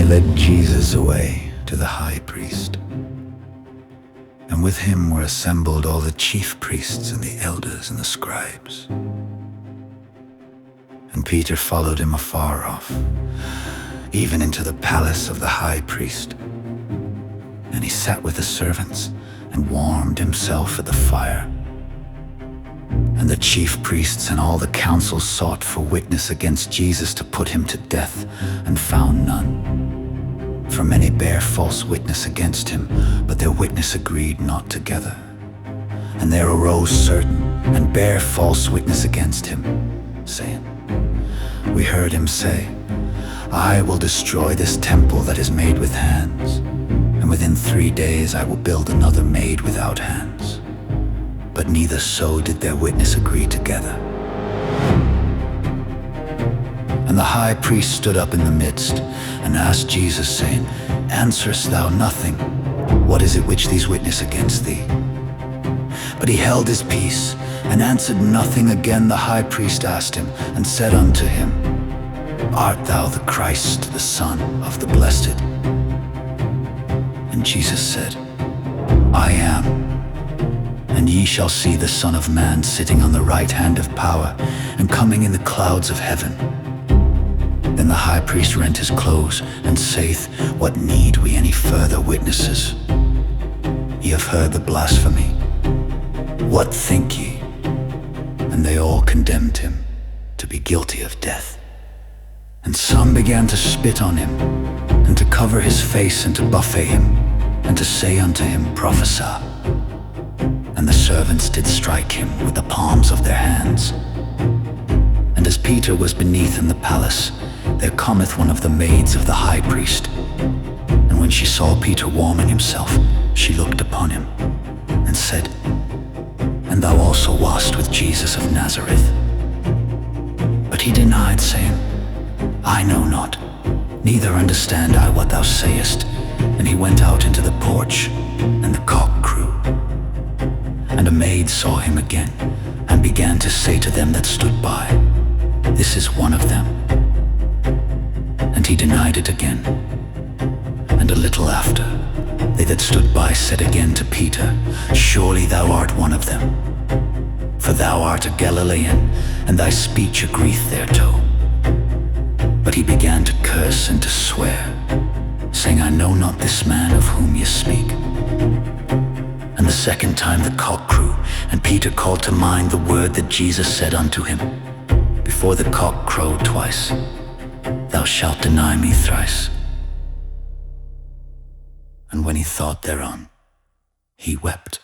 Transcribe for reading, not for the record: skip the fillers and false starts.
led Jesus away to the high priest, and with him were assembled all the chief priests and the elders and the scribes. And Peter followed him afar off, even into the palace of the high priest. And he sat with the servants and warmed himself at the fire. And the chief priests and all the council sought for witness against Jesus to put him to death, and found none. For many bare false witness against him, but their witness agreed not together. And there arose certain and bare false witness against him, saying, We heard him say, I will destroy this temple that is made with hands, and within 3 days I will build another made without hands. But neither so did their witness agree together. And the high priest stood up in the midst, and asked Jesus, saying, Answerest thou nothing? What is it which these witness against thee? But he held his peace, and answered nothing. Again the high priest asked him, and said unto him, Art thou the Christ, the Son of the Blessed? And Jesus said, I am. And ye shall see the Son of Man sitting on the right hand of power, and coming in the clouds of heaven. Then the high priest rent his clothes, and saith, What need we any further witnesses? Ye have heard the blasphemy. What think ye? And they all condemned him to be guilty of death. And some began to spit on him, and to cover his face, and to buffet him, and to say unto him, Prophesy. And the servants did strike him with the palms of their hands. And as Peter was beneath in the palace, there cometh one of the maids of the high priest. And when she saw Peter warming himself, she looked upon him, and said, And thou also wast with Jesus of Nazareth. But he denied, saying, I know not, neither understand I what thou sayest. And he went out into the porch, and the cock crew. And a maid saw him again, and began to say to them that stood by, This is one of them. And he denied it again. And a little after, they that stood by said again to Peter, Surely thou art one of them, for thou art a Galilean, and thy speech agreeth thereto. But he began to curse and to swear, saying, I know not this man of whom ye speak. And the second time the cock crew, and Peter called to mind the word that Jesus said unto him, Before the cock crow twice, thou shalt deny me thrice. And when he thought thereon, he wept.